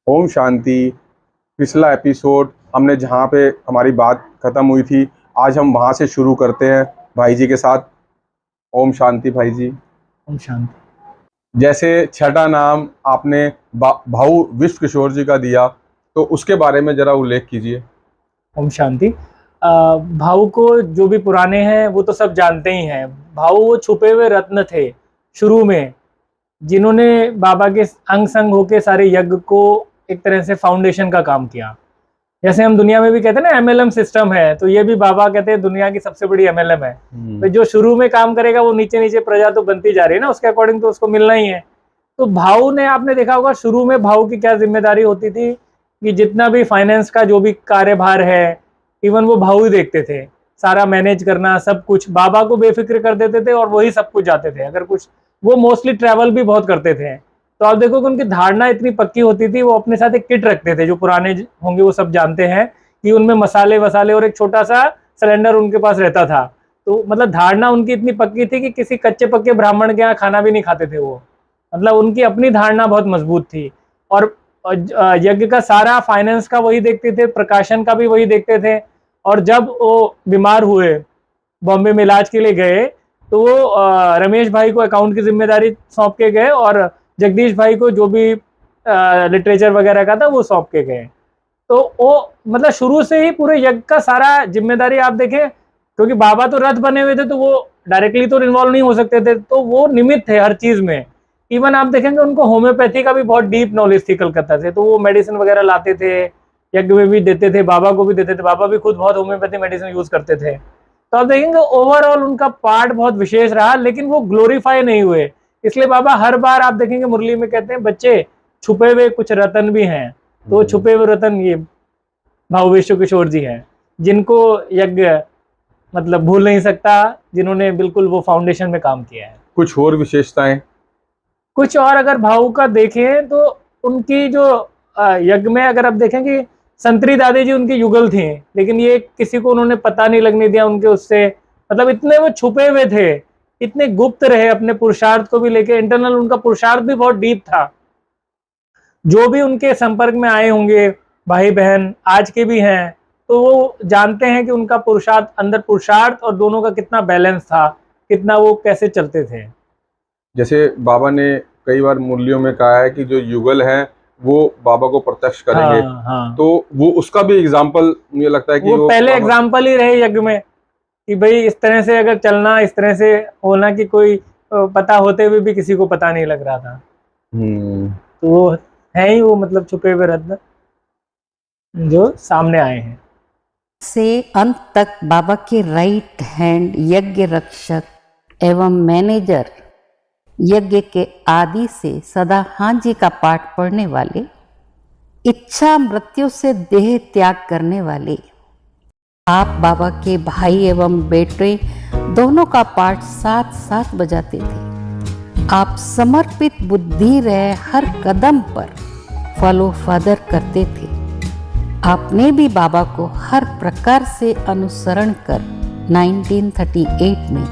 ओम शांति। पिछला एपिसोड हमने जहाँ पे हमारी बात खत्म हुई थी, आज हम वहाँ से शुरू करते हैं भाई जी के साथ। ओम शांति भाई जी। ओम शांति। जैसे छठा नाम आपने भाऊ विश्व किशोर जी का दिया, तो उसके बारे में जरा उल्लेख कीजिए। ओम शांति। भाऊ को जो भी पुराने हैं वो तो सब जानते ही हैं। भाऊ वो छुपे हुए रत्न थे शुरू में, जिन्होंने बाबा के अंग संग होके सारे यज्ञ को एक तरह से फाउंडेशन का काम किया। जैसे हम दुनिया में भी कहते हैं ना एमएलएम सिस्टम है, तो ये भी बाबा कहते हैं दुनिया की सबसे बड़ी एमएलएम है। तो जो शुरू में काम करेगा वो नीचे नीचे प्रजा तो बनती जा रही है ना, उसके अकॉर्डिंग तो उसको मिलना ही है। तो भाऊ ने, आपने देखा होगा शुरू में भाऊ की क्या जिम्मेदारी होती थी कि जितना भी फाइनेंस का जो भी कार्यभार है, इवन वो भाऊ ही देखते थे, सारा मैनेज करना, सब कुछ बाबा को बेफिक्र कर देते थे और वही सब कुछ जाते थे। अगर कुछ, वो मोस्टली ट्रैवल भी बहुत करते थे, तो आप देखो कि उनकी धारणा इतनी पक्की होती थी। वो अपने साथ एक किट रखते थे, जो पुराने होंगे वो सब जानते हैं कि उनमें मसाले वसाले और एक छोटा सा सिलेंडर उनके पास रहता था। तो मतलब धारणा उनकी इतनी पक्की थी कि किसी कच्चे पक्के ब्राह्मण के यहाँ खाना भी नहीं खाते थे वो। मतलब उनकी अपनी धारणा बहुत मजबूत थी। और यज्ञ का सारा फाइनेंस का वही देखते थे, प्रकाशन का भी वही देखते थे। और जब वो बीमार हुए, बॉम्बे में इलाज के लिए गए, तो वो रमेश भाई को अकाउंट की जिम्मेदारी सौंप के गए और जगदीश भाई को जो भी लिटरेचर वगैरह का था वो सौंप के गए। तो वो मतलब शुरू से ही पूरे यज्ञ का सारा जिम्मेदारी आप देखें, क्योंकि बाबा तो रथ बने हुए थे तो वो डायरेक्टली तो इन्वॉल्व नहीं हो सकते थे, तो वो निमित्त थे हर चीज में। इवन आप देखेंगे उनको होम्योपैथी का भी बहुत डीप नॉलेज थी कलकत्ता से, तो वो मेडिसिन वगैरह लाते थे, यज्ञ में भी देते थे, बाबा को भी देते थे। बाबा भी खुद बहुत होम्योपैथी मेडिसिन यूज करते थे। तो आप देखेंगे ओवरऑल उनका पार्ट बहुत विशेष रहा, लेकिन वो ग्लोरीफाई नहीं हुए। इसलिए बाबा हर बार आप देखेंगे मुरली में कहते हैं, बच्चे छुपे हुए कुछ रतन भी हैं। तो छुपे हुए रतन ये भाऊ विश्व किशोर जी हैं, जिनको यज्ञ मतलब भूल नहीं सकता, जिन्होंने बिल्कुल वो फाउंडेशन में काम किया है। कुछ और विशेषताएं? कुछ और अगर भाऊ का देखें तो उनकी जो यज्ञ में अगर आप देखें कि संतरी दादी जी उनकी युगल थी, लेकिन ये किसी को उन्होंने पता नहीं लगने दिया उनके उससे। मतलब इतने वो छुपे हुए थे, इतने गुप्त रहे अपने पुरुषार्थ को भी लेके। इंटरनल उनका पुरुषार्थ भी बहुत डीप था। जो भी उनके संपर्क में आए होंगे भाई बहन, आज के भी हैं, तो वो जानते हैं कि उनका पुरुषार्थ, अंदर पुरुषार्थ और दोनों का कितना बैलेंस था, कितना वो कैसे चलते थे। जैसे बाबा ने कई बार मुरलियों में कहा है कि जो युगल हैं वो बाबा को प्रत्यक्ष करेंगे। हाँ। तो वो उसका भी एग्जाम्पल मुझे लगता है कि वो पहले एग्जाम्पल ही रहे यज्ञ में कि भाई इस तरह से अगर चलना, इस तरह से होना कि कोई पता होते हुए भी किसी को पता नहीं लग रहा था। तो वो है ही वो मतलब छुपे हुए रत्न जो सामने आए हैं। से अंत तक बाबा के राइट हैंड यज्ञ रक्षक एवं मैनेजर, यज्ञ के आदि से सदा हाँ जी का पाठ पढ़ने वाले, इच्छा मृत्यु से देह त्याग करने वाले, आप बाबा के भाई एवं बेटे दोनों का पाठ साथ साथ बजाते थे। आप समर्पित बुद्धि रहे हर कदम पर फॉलो फादर करते थे। आपने भी बाबा को हर प्रकार से अनुसरण कर 1938 में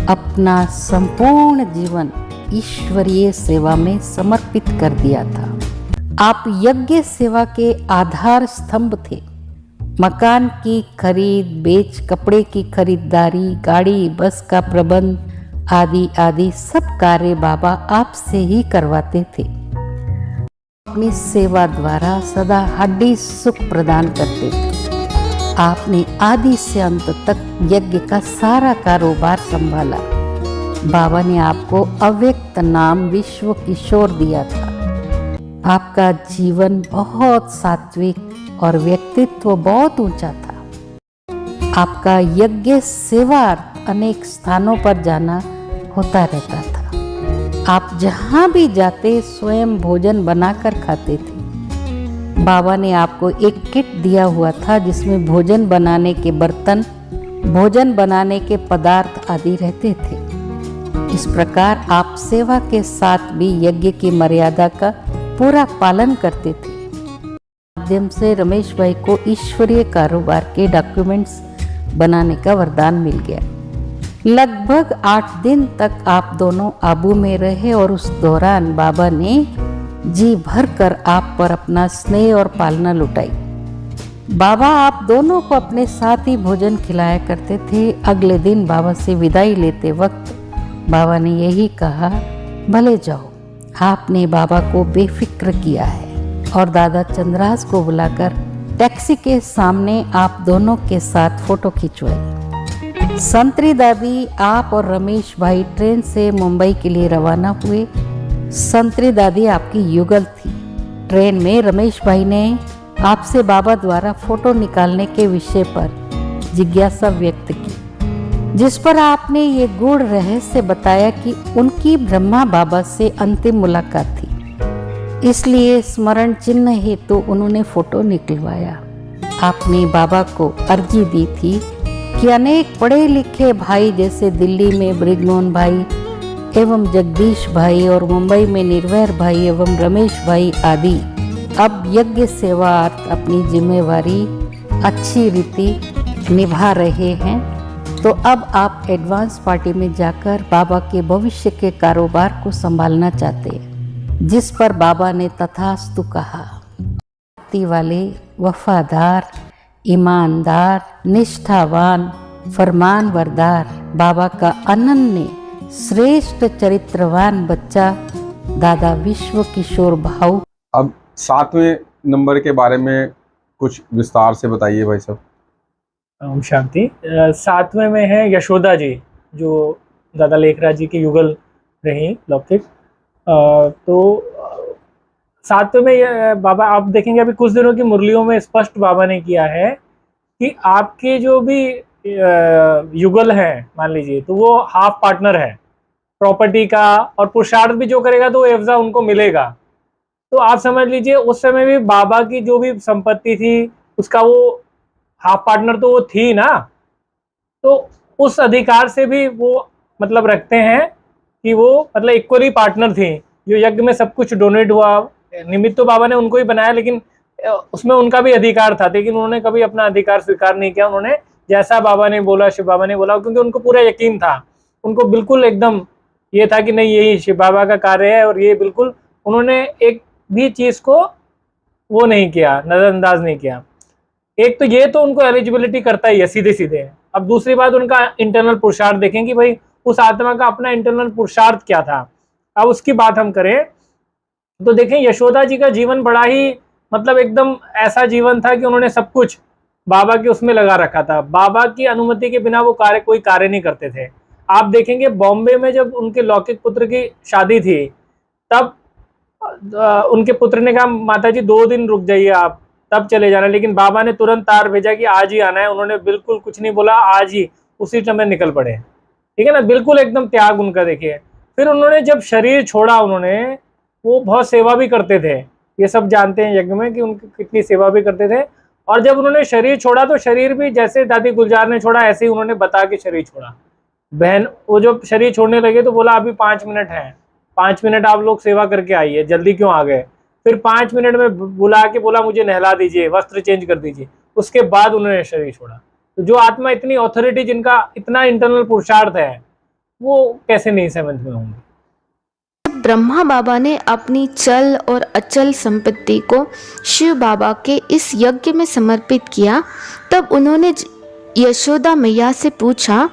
अपना संपूर्ण जीवन ईश्वरीय सेवा में समर्पित कर दिया था। आप यज्ञ सेवा के आधार स्तंभ थे। मकान की खरीद बेच, कपड़े की खरीदारी, गाड़ी बस का प्रबंध आदि आदि सब कार्य बाबा आपसे ही करवाते थे। अपनी सेवा द्वारा सदा हड्डी सुख प्रदान करते थे। आपने आदि से अंत तक यज्ञ का सारा कारोबार संभाला। बाबा ने आपको अव्यक्त नाम विश्व किशोर दिया था। आपका जीवन बहुत सात्विक और व्यक्तित्व बहुत ऊंचा था। आपका यज्ञ सेवार्थ अनेक स्थानों पर जाना होता रहता था। आप जहाँ भी जाते स्वयं भोजन बनाकर खाते थे। बाबा ने आपको एक किट दिया हुआ था जिसमें भोजन बनाने के बर्तन, भोजन बनाने के पदार्थ आदि रहते थे। इस प्रकार आप सेवा के साथ भी यज्ञ की मर्यादा का पूरा पालन करते थे। माध्यम से रमेश भाई को ईश्वरीय कारोबार के डॉक्यूमेंट्स बनाने का वरदान मिल गया। लगभग 8 दिन तक आप दोनों आबू में रहे और उस दौरान बाबा ने जी भर कर आप पर अपना स्नेह और पालना लुटाई। बाबा आप दोनों को अपने साथ ही भोजन खिलाया करते थे। अगले दिन बाबा से विदाई लेते वक्त बाबा ने यही कहा, भले जाओ। आपने बाबा को बेफिक्र किया है और दादा चंद्रास को बुलाकर टैक्सी के सामने आप दोनों के साथ फोटो खिंचवाई। संतरी दादी, आप और रमेश भाई ट्रेन से मुंबई के लिए रवाना हुए। संतरी दादी आपकी युगल थी। ट्रेन में रमेश भाई ने आपसे बाबा द्वारा फोटो निकालने के विषय पर जिज्ञासा व्यक्त की, जिस पर आपने ये गूढ़ रहस्य बताया कि उनकी ब्रह्मा बाबा से अंतिम मुलाकात थी, इसलिए स्मरण चिन्ह हेतु उन्होंने फोटो निकलवाया। आपने बाबा को अर्जी दी थी कि अनेक पढ़े लिखे भाई जैसे दिल्ली में ब्रिजमोहन भाई एवं जगदीश भाई और मुंबई में निर्वैर भाई एवं रमेश भाई आदि अब यज्ञ सेवार्थ अपनी जिम्मेवारी अच्छी रीति निभा रहे हैं, तो अब आप एडवांस पार्टी में जाकर बाबा के भविष्य के कारोबार को संभालना चाहते हैं। जिस पर बाबा ने तथास्तु कहा। भक्ति वाले, वफादार, ईमानदार, निष्ठावान, फरमानबरदार बाबा का अनन्य श्रेष्ठ चरित्रवान बच्चा दादा विश्व किशोर भाऊ। अब 7वें नंबर के बारे में कुछ विस्तार से बताइए भाई साहब। ओम शांति। 7वें में है यशोदा जी, जो दादा लेखराज जी की युगल रही लौकिक। तो 7वें में बाबा आप देखेंगे अभी कुछ दिनों की मुरलियों में स्पष्ट बाबा ने किया है कि आपके जो भी युगल हैं मान लीजिए, तो वो हाफ पार्टनर है प्रॉपर्टी का, और पुरुषार्थ भी जो करेगा तो एवजा उनको मिलेगा। तो आप समझ लीजिए उस समय भी बाबा की जो भी संपत्ति थी उसका वो हाफ पार्टनर तो वो थी ना, तो उस अधिकार से भी वो मतलब रखते हैं कि वो मतलब इक्वली पार्टनर थी। जो यज्ञ में सब कुछ डोनेट हुआ, निमित्त तो बाबा ने उनको ही बनाया, लेकिन उसमें उनका भी अधिकार था, लेकिन उन्होंने कभी अपना अधिकार स्वीकार नहीं किया। उन्होंने जैसा बाबा ने बोला, शिव बाबा ने बोला, क्योंकि उनको पूरा यकीन था, उनको बिल्कुल एकदम ये था कि नहीं यही शिव बाबा का कार्य है, और ये बिल्कुल उन्होंने एक भी चीज को वो नहीं किया, नजरअंदाज नहीं किया। एक तो ये तो उनको एलिजिबिलिटी करता ही है सीधे सीधे। अब दूसरी बात उनका इंटरनल पुरुषार्थ देखें कि भाई उस आत्मा का अपना इंटरनल पुरुषार्थ क्या था। अब उसकी बात हम करें तो देखें यशोदा जी का जीवन बड़ा ही मतलब एकदम ऐसा जीवन था कि उन्होंने सब कुछ बाबा के उसमें लगा रखा था। बाबा की अनुमति के बिना वो कोई कार्य नहीं करते थे। आप देखेंगे बॉम्बे में जब उनके लौकिक पुत्र की शादी थी, तब उनके पुत्र ने कहा माता जी 2 दिन रुक जाइए आप, तब चले जाना, लेकिन बाबा ने तुरंत तार भेजा कि आज ही आना है। उन्होंने बिल्कुल कुछ नहीं बोला, आज ही उसी समय निकल पड़े। ठीक है ना, बिल्कुल एकदम त्याग उनका देखिए। फिर उन्होंने जब शरीर छोड़ा, उन्होंने वो बहुत सेवा भी करते थे, ये सब जानते हैं यज्ञ में कि उनकी कितनी सेवा भी करते थे। और जब उन्होंने शरीर छोड़ा तो शरीर भी जैसे दादी गुलजार ने छोड़ा ऐसे ही उन्होंने बता के शरीर छोड़ा। बहन वो जो शरीर छोड़ने लगे तो बोला अभी 5 मिनट है, 5 मिनट आप लोग सेवा करके आइए, जल्दी क्यों आ गए। फिर 5 मिनट में बुला के बोला मुझे नहला दीजिए, वस्त्र चेंज कर दीजिए, उसके बाद उन्होंने शरीर छोड़ा। तो जो आत्मा इतनी ऑथोरिटी, जिनका इतना इंटरनल पुरुषार्थ है, वो कैसे नहीं समझ में होंगे। ब्रह्मा बाबा ने अपनी चल और अचल संपत्ति को शिव बाबा के इस यज्ञ में समर्पित किया, तब उन्होंने यशोदा मैया से पूछा,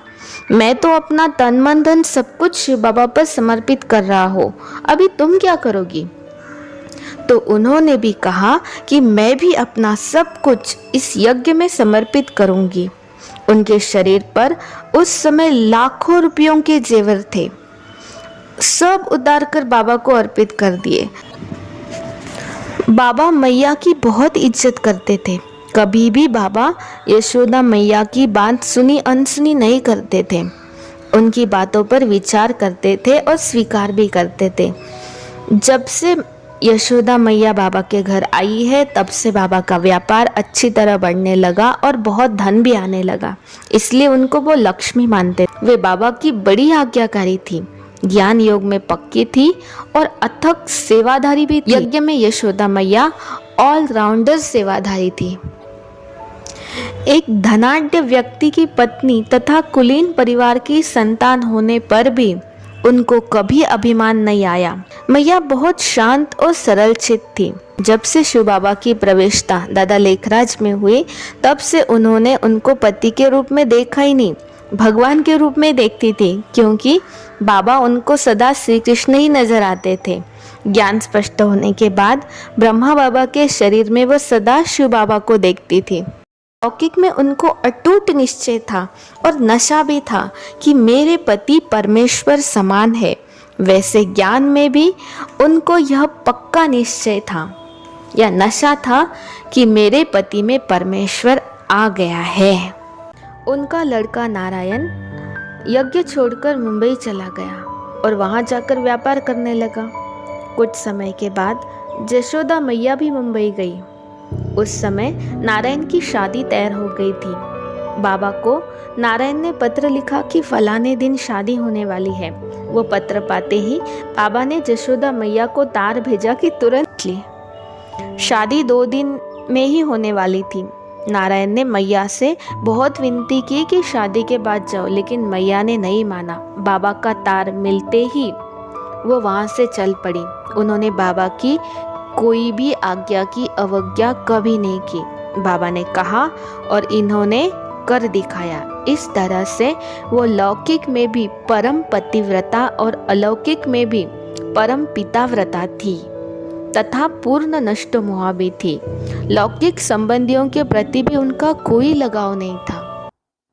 मैं तो अपना तन मन धन सब कुछ शिव बाबा पर समर्पित कर रहा हूँ, अभी तुम क्या करोगी। तो उन्होंने भी कहा कि मैं भी अपना सब कुछ इस यज्ञ में समर्पित करूंगी। उनके शरीर पर उस समय लाखों रुपयों के जेवर थे, सब उतार कर बाबा को अर्पित कर दिए। बाबा मैया की बहुत इज्जत करते थे, कभी भी बाबा यशोदा मैया की बात सुनी अनसुनी नहीं करते थे, उनकी बातों पर विचार करते थे और स्वीकार भी करते थे। जब से यशोदा मैया बाबा के घर आई है, तब से बाबा का व्यापार अच्छी तरह बढ़ने लगा और बहुत धन भी आने लगा, इसलिए उनको वो लक्ष्मी मानते। वे बाबा की बड़ी आज्ञाकारी थी, ज्ञान योग में पक्की थी और अथक सेवाधारी भी थी। यज्ञ में यशोदा मैया ऑलराउंडर सेवाधारी थी। एक धनाढ्य व्यक्ति की पत्नी तथा कुलीन परिवार की संतान होने पर भी उनको कभी अभिमान नहीं आया। मैया बहुत शांत और सरल चित्त थी। जब से शिव बाबा की प्रवेशता दादा लेखराज में हुई, तब से उन्होंने उनको पति के रूप में देखा ही नहीं, भगवान के रूप में देखती थी, क्योंकि बाबा उनको सदा श्री कृष्ण ही नजर आते थे। ज्ञान स्पष्ट होने के बाद ब्रह्मा बाबा के शरीर में वो सदा शिव बाबा को देखती थी। लौकिक में उनको अटूट निश्चय था और नशा भी था कि मेरे पति परमेश्वर समान है। वैसे ज्ञान में भी उनको यह पक्का निश्चय था या नशा था कि मेरे पति में परमेश्वर आ गया है। उनका लड़का नारायण यज्ञ छोड़कर मुंबई चला गया और वहां जाकर व्यापार करने लगा। कुछ समय के बाद यशोदा मैया भी मुंबई गई। उस समय नारायण की शादी तैयार हो गई थी। बाबा को नारायण ने पत्र लिखा कि फलाने दिन शादी होने वाली है। वो पत्र पाते ही बाबा ने यशोदा मैया को तार भेजा कि तुरंत ली। शादी 2 दिन में ही होने वाली थी। नारायण ने मैया से बहुत विनती की कि शादी के बाद जाओ, लेकिन मैया ने नहीं माना। बाबा का तार मिलते ही वो वहाँ से चल पड़ी। उन्होंने बाबा की कोई भी आज्ञा की अवज्ञा कभी नहीं की। बाबा ने कहा और इन्होंने कर दिखाया। इस तरह से वो लौकिक में भी परम पतिव्रता और अलौकिक में भी परम पिताव्रता थी तथा पूर्ण नष्ट मोहा भी थी। लौकिक संबंधियों के प्रति भी उनका कोई लगाव नहीं था।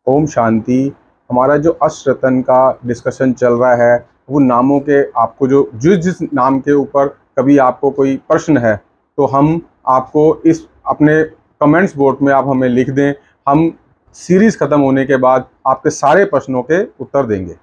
ओम शांति। हमारा जो अष्टरत्न का डिस्कशन चल रहा है, वो नामों के आपको जो जिस नाम के ऊपर कभी आपको कोई प्रश्न है तो हम आपको इस अपने कमेंट्स बोर्ड में आप हमें लिख दें। हम सीरीज़ ख़त्म होने के बाद आपके सारे प्रश्नों के उत्तर देंगे।